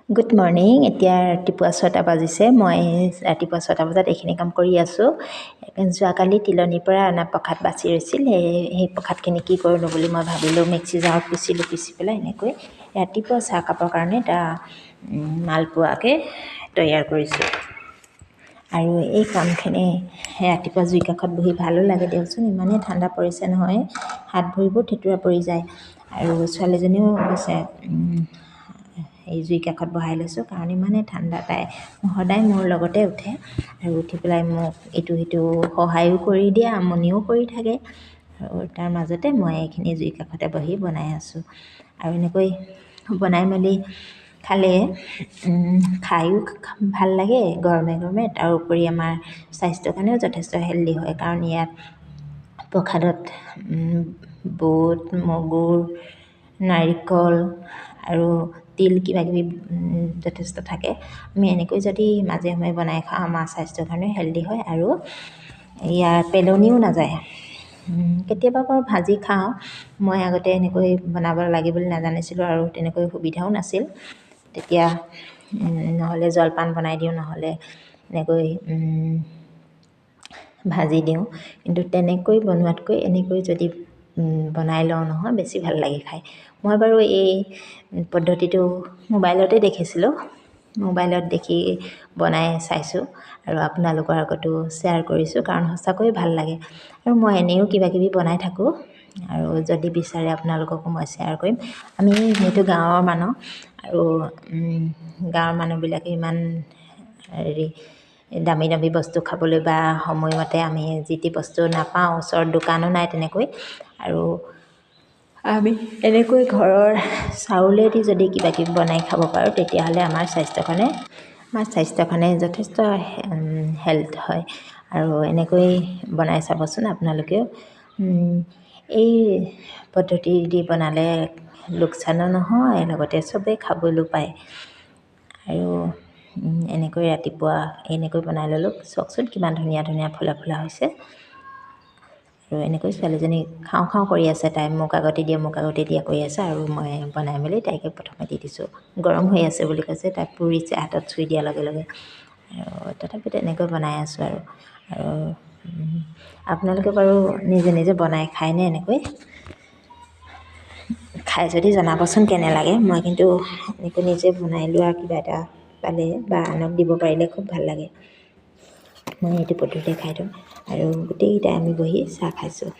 Good morning. এতিয়া ৰাতিপুৱা 6টা বাজিছে। মই ৰাতিপুৱা 6টা বজাত এইখিনি কাম কৰি আছোঁ। যোৱাকালি তিলনিৰ পৰা অনা প্ৰসাদ বাচি ৰৈছিল। সেই প্ৰসাদখিনি কি কৰোঁ বুলি মই ভাবিলোঁ, মিক্সি জাৰত পিচি পেলাই এনেকৈ ৰাতিপুৱা চাহকাপৰ কাৰণে এটা মালপোৱাকৈ তৈয়াৰ কৰিছোঁ। আৰু এই কামখিনি ৰাতিপুৱা জুই কাষত বহি ভালো লাগে দিয়কচোন। ইমানেই ঠাণ্ডা পৰিছে নহয়, হাত ভৰিবোৰ থেতুৰা পৰি যায়। আৰু ছোৱালীজনীও কৈছে এই জুই কাষত বহাই লৈছোঁ কাৰণ ইমানেই ঠাণ্ডা। তাই সদায় মোৰ লগতে উঠে আৰু উঠি পেলাই মোক ইটো সিটো সহায়ো কৰি দিয়ে, আমনিও কৰি থাকে। আৰু তাৰ মাজতে মই এইখিনি জুই কাষতে বহি বনাই আছোঁ। আৰু এনেকৈ বনাই মেলি খালে খায়ো ভাল লাগে গৰমে গৰমে। তাৰোপৰি আমাৰ স্বাস্থ্যৰ কাৰণেও যথেষ্ট হেল্ডি হয়, কাৰণ ইয়াত প্ৰসাদত বুট, মগুৰ, নাৰিকল আৰু তিল কিবাকিবি যথেষ্ট থাকে। আমি এনেকৈ যদি মাজে সময়ে বনাই খাওঁ, আমাৰ স্বাস্থ্যৰ কাৰণে হেল্ডি হয় আৰু ইয়াৰ পেলনিও নাযায়। কেতিয়াবা বাৰু ভাজি খাওঁ। মই আগতে এনেকৈ বনাব লাগে বুলি নাজানিছিলোঁ আৰু তেনেকৈ সুবিধাও নাছিল। তেতিয়া নহ'লে জলপান বনাই দিওঁ, নহ'লে এনেকৈ ভাজি দিওঁ। কিন্তু তেনেকৈ বনোৱাতকৈ এনেকৈ যদি বনাই লওঁ নহয়, বেছি ভাল লাগে খাই। মই বাৰু এই পদ্ধতিটো মোবাইলতে দেখিছিলোঁ। মোবাইলত দেখি বনাই চাইছোঁ আৰু আপোনালোকৰ আগতো শ্বেয়াৰ কৰিছোঁ, কাৰণ সঁচাকৈয়ে ভাল লাগে। আৰু মই এনেও কিবাকিবি বনাই থাকোঁ আৰু যদি বিচাৰে আপোনালোককো মই শ্বেয়াৰ কৰিম। আমি যিহেতু গাঁৱৰ মানুহ আৰু গাঁৱৰ মানুহবিলাকে ইমান দামী দামী বস্তু খাবলৈ বা সময়মতে আমি যি টি বস্তু নাপাওঁ, ওচৰত দোকানো নাই তেনেকৈ। আৰু আমি এনেকৈ ঘৰৰ চাউলেদি যদি কিবাকিবি বনাই খাব পাৰোঁ, তেতিয়াহ'লে আমাৰ স্বাস্থ্যৰ কাৰণে যথেষ্ট হেল্থ হয়। আৰু এনেকৈ বনাই চাবচোন আপোনালোকেও। এই পদ্ধতি দি বনালে লোকচানো নহয়, লগতে চবেই খাবলৈ পায়। আৰু এনেকৈ ৰাতিপুৱা এনেকৈ বনাই ল'লোঁ। চাওকচোন কিমান ধুনীয়া ধুনীয়া ফুলা ফুলা হৈছে। আৰু এনেকৈ ছোৱালীজনী খাওঁ খাওঁ কৰি আছে। তাই মোক আগতে দিয়া কৰি আছে আৰু মই বনাই মেলি তাইকে প্ৰথমে দি দিছোঁ। গৰম হৈ আছে বুলি কৈছে, তাই পুৰিছে হাতত চুই দিয়াৰ লগে লগে। আৰু তথাপিতো এনেকৈ বনাই আছোঁ। আৰু আপোনালোকে বাৰু নিজে নিজে বনাই খায়নে? এনেকৈ খাই যদি জনাবচোন কেনে লাগে। মই কিন্তু এনেকৈ নিজে বনাই লোৱা কিবা এটা পালে বা আনক দিব পাৰিলে খুব ভাল লাগে। মই এইটো পদ্ধতিতে খাই দিওঁ আৰু গোটেইকেইটাই আমি বহি চাহ খাইছোঁ।